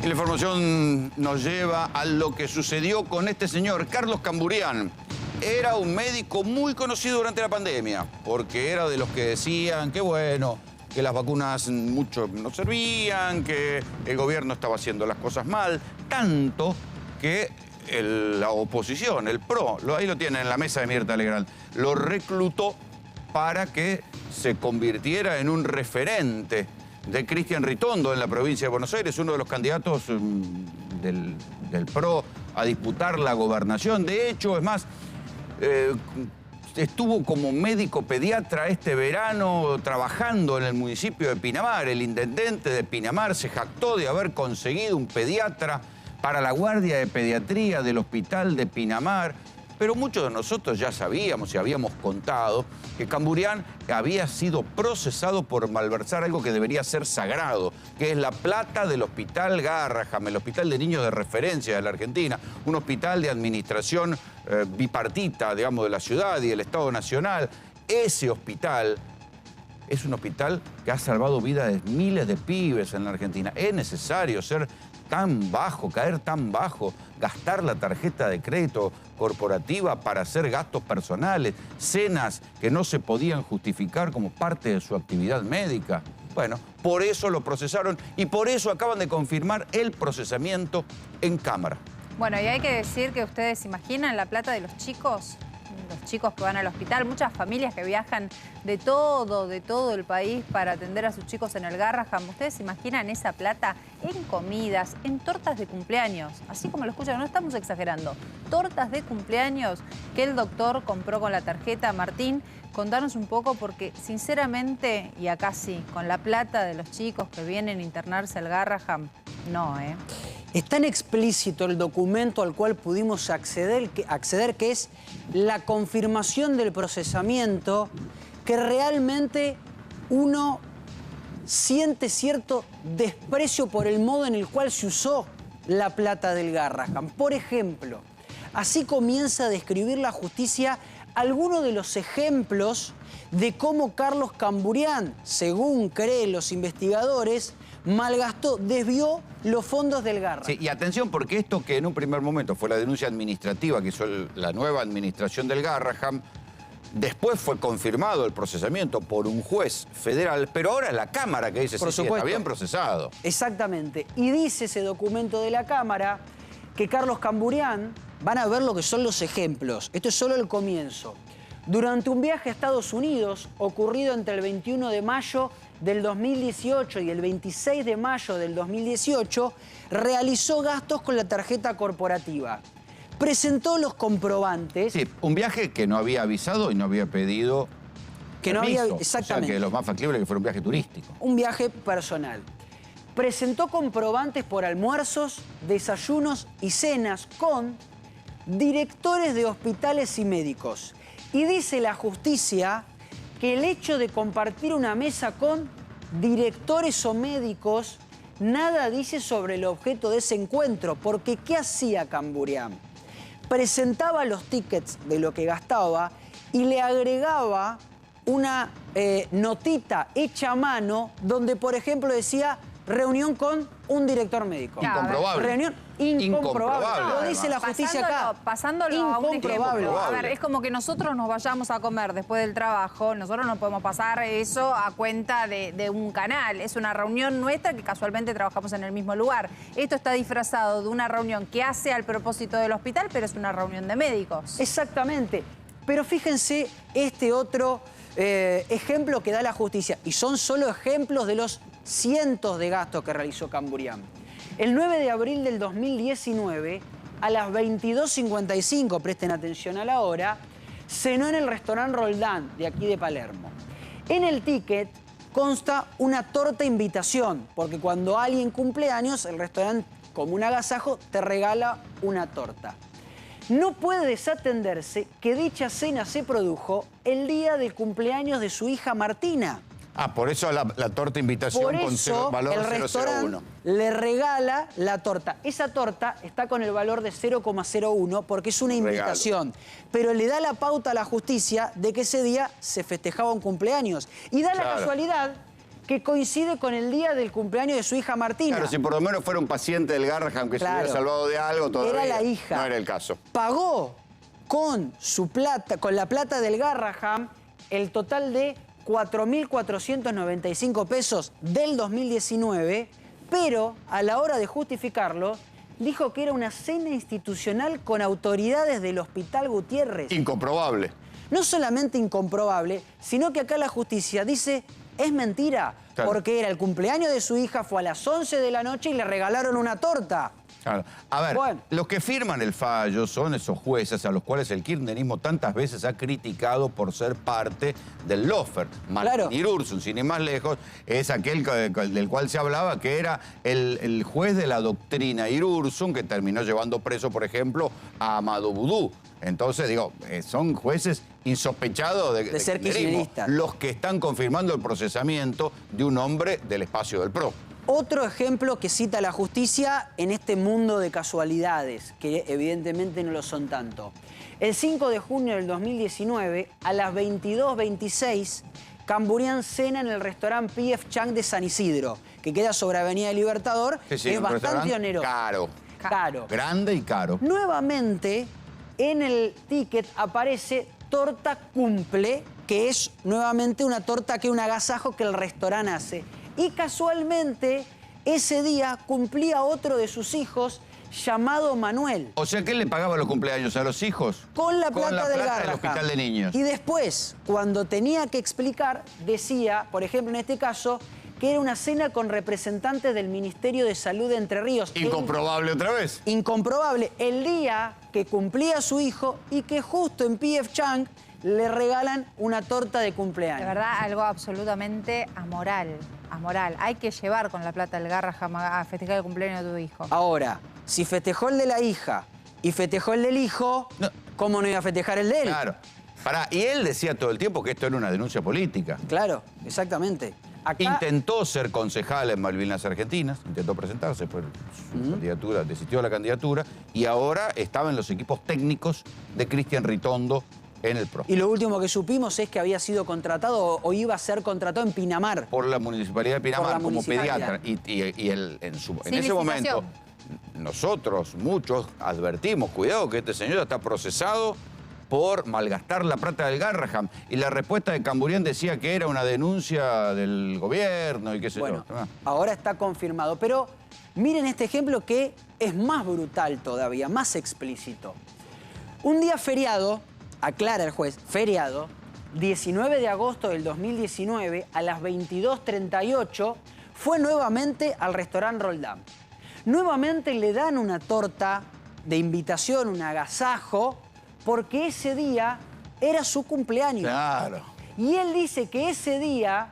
Y la información nos lleva a lo que sucedió con este señor, Carlos Camburián. Era un médico muy conocido durante la pandemia, porque era de los que decían que bueno, que las vacunas mucho no servían, que el gobierno estaba haciendo las cosas mal, tanto que la oposición, el PRO, ahí lo tienen en la mesa de Mirta Legrand, lo reclutó para que se convirtiera en un referente de Cristian Ritondo en la provincia de Buenos Aires, uno de los candidatos del PRO a disputar la gobernación. De hecho, es más, estuvo como médico pediatra este verano trabajando en el municipio de Pinamar. El intendente de Pinamar se jactó de haber conseguido un pediatra para la guardia de pediatría del hospital de Pinamar. Pero muchos de nosotros ya sabíamos y habíamos contado que Camburián había sido procesado por malversar algo que debería ser sagrado, que es la plata del Hospital Garrahan, el hospital de niños de referencia de la Argentina, un hospital de administración bipartita, digamos, de la ciudad y del Estado Nacional. Ese hospital es un hospital que ha salvado vidas de miles de pibes en la Argentina. Es necesario ser tan bajo, caer tan bajo, gastar la tarjeta de crédito corporativa para hacer gastos personales, cenas que no se podían justificar como parte de su actividad médica. Bueno, por eso lo procesaron y por eso acaban de confirmar el procesamiento en Cámara. Bueno, y hay que decir que ustedes imaginan la plata de los chicos que van al hospital, muchas familias que viajan de todo el país para atender a sus chicos en el Garrahan. ¿Ustedes se imaginan esa plata en comidas, en tortas de cumpleaños? Así como lo escuchan, no estamos exagerando. Tortas de cumpleaños que el doctor compró con la tarjeta. Martín, contanos un poco porque sinceramente, y acá sí, con la plata de los chicos que vienen a internarse al Garrahan, no, ¿eh? Es tan explícito el documento al cual pudimos acceder, que es la confirmación del procesamiento, que realmente uno siente cierto desprecio por el modo en el cual se usó la plata del Garrahan. Por ejemplo, así comienza a describir la justicia algunos de los ejemplos de cómo Carlos Camburián, según creen los investigadores, malgastó, desvió los fondos del Garrahan. Sí, y atención, porque esto que en un primer momento fue la denuncia administrativa que hizo la nueva administración del Garrahan, después fue confirmado el procesamiento por un juez federal, pero ahora es la Cámara que dice, sí, está bien procesado. Exactamente. Y dice ese documento de la Cámara que Carlos Camburián, van a ver lo que son los ejemplos, esto es solo el comienzo. Durante un viaje a Estados Unidos, ocurrido entre el 21 de mayo del 2018 y el 26 de mayo del 2018, realizó gastos con la tarjeta corporativa. Presentó los comprobantes. Sí, un viaje que no había avisado y no había pedido que permiso. No había, exactamente. O sea, que lo más factible que fuera un viaje turístico. Un viaje personal. Presentó comprobantes por almuerzos, desayunos y cenas con directores de hospitales y médicos. Y dice la justicia que el hecho de compartir una mesa con directores o médicos nada dice sobre el objeto de ese encuentro, porque ¿qué hacía Camburián? Presentaba los tickets de lo que gastaba y le agregaba una notita hecha a mano donde, por ejemplo, decía reunión con un director médico. Incomprobable. Reunión incomprobable. Lo dice la justicia acá. Pasándolo a un ejemplo. A ver, es como que nosotros nos vayamos a comer después del trabajo, nosotros no podemos pasar eso a cuenta de un canal. Es una reunión nuestra que casualmente trabajamos en el mismo lugar. Esto está disfrazado de una reunión que hace al propósito del hospital, pero es una reunión de médicos. Exactamente. Pero fíjense este otro ejemplo que da la justicia. Y son solo ejemplos de los cientos de gastos que realizó Camburián. El 9 de abril del 2019, a las 22:55, presten atención a la hora, cenó en el restaurante Roldán, de aquí de Palermo. En el ticket consta una torta invitación, porque cuando alguien cumple años, el restaurante, como un agasajo, te regala una torta. No puede desatenderse que dicha cena se produjo el día del cumpleaños de su hija Martina. Ah, por eso la torta invitación por con eso, valor el 001. restaurante le regala la torta. Esa torta está con el valor de 0,01 porque es una invitación. Pero le da la pauta a la justicia de que ese día se festejaba un cumpleaños. Y da la casualidad que coincide con el día del cumpleaños de su hija Martina. Claro, si por lo menos fuera un paciente del Garraham que se hubiera salvado de algo, todavía era la hija. No era el caso. Pagó con su plata, con la plata del Garraham, el total de 4.495 pesos del 2019, pero a la hora de justificarlo, dijo que era una cena institucional con autoridades del Hospital Gutiérrez. Incomprobable. No solamente incomprobable, sino que acá la justicia dice, es mentira, claro, porque era el cumpleaños de su hija, fue a las 11 de la noche y le regalaron una torta. Claro. A ver, bueno, los que firman el fallo son esos jueces a los cuales el kirchnerismo tantas veces ha criticado por ser parte del lawfare. Martín Irursun, sin ir más lejos, es aquel del cual se hablaba que era el juez de la doctrina Irursun, que terminó llevando preso, por ejemplo, a Amado Boudou. Entonces, digo, son jueces insospechados de ser kirchneristas. Los que están confirmando el procesamiento de un hombre del espacio del PRO. Otro ejemplo que cita la justicia en este mundo de casualidades, que evidentemente no lo son tanto. El 5 de junio del 2019, a las 22:26, Camburian cena en el restaurante P.F. Chang de San Isidro, que queda sobre Avenida Libertador. Sí, es bastante oneroso. Caro. Grande y caro. Nuevamente, en el ticket aparece torta cumple, que es nuevamente una torta que un agasajo que el restaurante hace. Y casualmente, ese día cumplía otro de sus hijos llamado Manuel. O sea, que él le pagaba los cumpleaños a los hijos. Con la plata del Garraham. Del Hospital de Niños. Y después, cuando tenía que explicar, decía, por ejemplo, en este caso, que era una cena con representantes del Ministerio de Salud de Entre Ríos. Incomprobable otra vez. Incomprobable. El día que cumplía su hijo y que justo en P.F. Chang le regalan una torta de cumpleaños. De verdad, algo absolutamente amoral. Amoral. Hay que llevar con la plata del Garraham a festejar el cumpleaños de tu hijo. Ahora, si festejó el de la hija y festejó el del hijo, ¿cómo no iba a festejar el de él? Claro. Pará, y él decía todo el tiempo que esto era una denuncia política. Claro, exactamente. Acá... Intentó ser concejal en Malvinas Argentinas, intentó presentarse, fue su candidatura, desistió de la candidatura, y ahora estaba en los equipos técnicos de Cristian Ritondo en el PRO. Y lo último que supimos es que había sido contratado o iba a ser contratado en Pinamar. Por la Municipalidad de Pinamar como pediatra. Y él, en ese momento, nosotros, muchos, advertimos, cuidado que este señor está procesado por malgastar la plata del Garraham. Y la respuesta de Camburian decía que era una denuncia del gobierno y qué sé yo. Ahora está confirmado. Pero miren este ejemplo que es más brutal todavía, más explícito. Un día feriado, aclara el juez, feriado, 19 de agosto del 2019, a las 22:38, fue nuevamente al restaurante Roldán. Nuevamente le dan una torta de invitación, un agasajo, porque ese día era su cumpleaños. Claro. Y él dice que ese día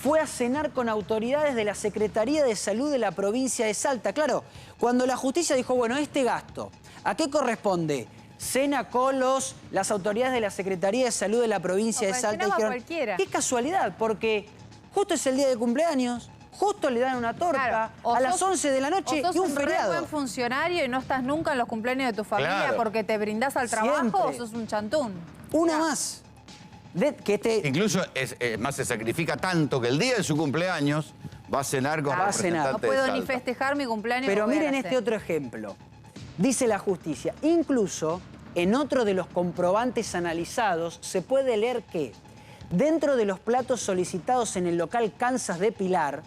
fue a cenar con autoridades de la Secretaría de Salud de la provincia de Salta. Claro, cuando la justicia dijo, bueno, este gasto, ¿a qué corresponde? Cena con las autoridades de la Secretaría de Salud de la provincia de Salta. Dijeron, qué casualidad, porque justo es el día de cumpleaños, justo le dan una torta a las 11 de la noche y un feriado. Sos un buen funcionario y no estás nunca en los cumpleaños de tu familia porque te brindás al trabajo o sos un chantún. Una más. Incluso, más, se sacrifica tanto que el día de su cumpleaños va a cenar con representantes. No puedo ni festejar mi cumpleaños. Pero miren este otro ejemplo. Dice la justicia, incluso en otro de los comprobantes analizados se puede leer que dentro de los platos solicitados en el local Kansas de Pilar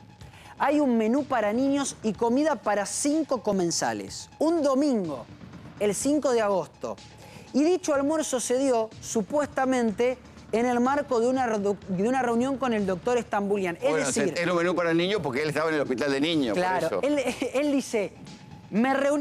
hay un menú para niños y comida para 5 comensales. Un domingo, el 5 de agosto. Y dicho almuerzo se dio, supuestamente, en el marco de una reunión con el doctor Stambulian. Es decir, era un menú para niños porque él estaba en el hospital de niños. Claro, por eso. Él dice,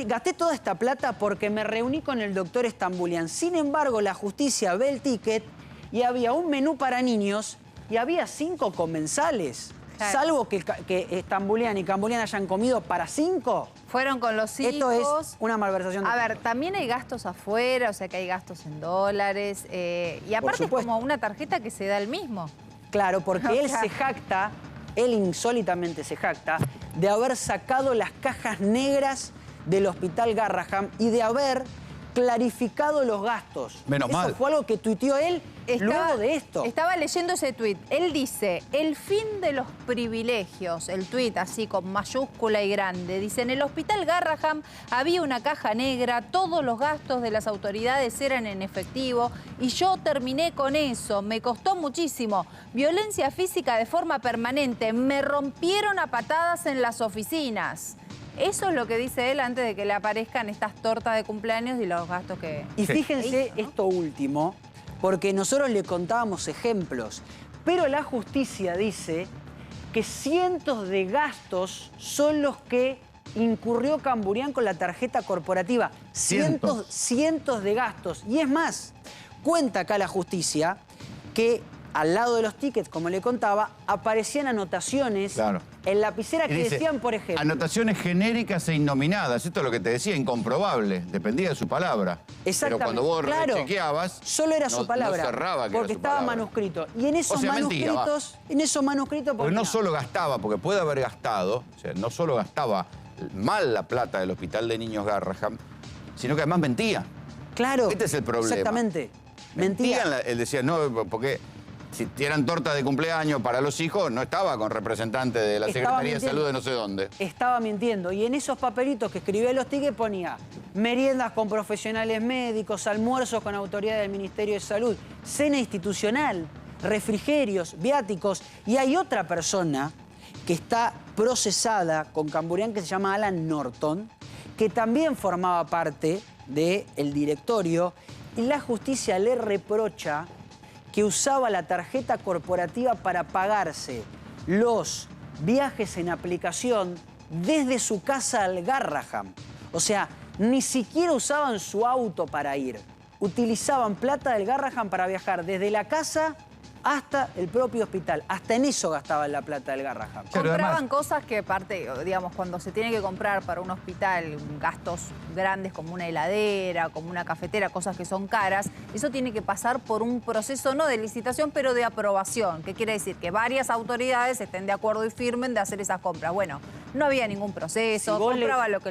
gasté toda esta plata porque me reuní con el doctor Stambulian. Sin embargo, la justicia ve el ticket y había un menú para niños y había 5 comensales. Claro. Salvo que Stambulian y Camburian hayan comido para 5. Fueron con los hijos. Esto es una malversación. A ver, también hay gastos afuera, o sea que hay gastos en dólares. Y aparte es como una tarjeta que se da el mismo. Claro, porque él se jacta, él insólitamente se jacta, de haber sacado las cajas negras del Hospital Garraham y de haber clarificado los gastos. Menos Eso mal. fue algo que tuiteó él luego de esto. Estaba leyendo ese tuit. Él dice, el fin de los privilegios, el tuit así con mayúscula y grande. Dice, en el hospital Garrahan había una caja negra, todos los gastos de las autoridades eran en efectivo y yo terminé con eso. Me costó muchísimo. Violencia física de forma permanente. Me rompieron a patadas en las oficinas. Eso es lo que dice él antes de que le aparezcan estas tortas de cumpleaños y los gastos que... Y fíjense esto último, porque nosotros le contábamos ejemplos, pero la justicia dice que cientos de gastos son los que incurrió Camburián con la tarjeta corporativa. Cientos de gastos. Y es más, cuenta acá la justicia que al lado de los tickets, como le contaba, aparecían anotaciones en lapicera que decían, por ejemplo... Anotaciones genéricas e innominadas. Esto es lo que te decía, incomprobable. Dependía de su palabra. Exactamente. Pero cuando vos rechequeabas... Solo era su palabra. No cerraba que porque era su estaba palabra. manuscrito. Y en esos manuscritos... Porque no solo gastaba, porque puede haber gastado, o sea, no solo gastaba mal la plata del Hospital de Niños Garrahan, sino que además mentía. Claro. Este es el problema. Exactamente. Mentía. Él decía, no, porque... Si eran tortas de cumpleaños para los hijos, no estaba con representantes de la Secretaría de Salud de no sé dónde. Estaba mintiendo. Y en esos papelitos que escribía en los tickets ponía meriendas con profesionales médicos, almuerzos con autoridades del Ministerio de Salud, cena institucional, refrigerios, viáticos. Y hay otra persona que está procesada con Camburián que se llama Alan Norton, que también formaba parte del directorio. Y la justicia le reprocha que usaba la tarjeta corporativa para pagarse los viajes en aplicación desde su casa al Garrahan. O sea, ni siquiera usaban su auto para ir. Utilizaban plata del Garrahan para viajar desde la casa hasta el propio hospital. Hasta en eso gastaban la plata del Garrahan. Compraban cosas que, aparte, digamos, cuando se tiene que comprar para un hospital gastos grandes como una heladera, como una cafetera, cosas que son caras, eso tiene que pasar por un proceso no de licitación, pero de aprobación. ¿Qué quiere decir? Que varias autoridades estén de acuerdo y firmen de hacer esas compras. Bueno, no había ningún proceso, compraban lo que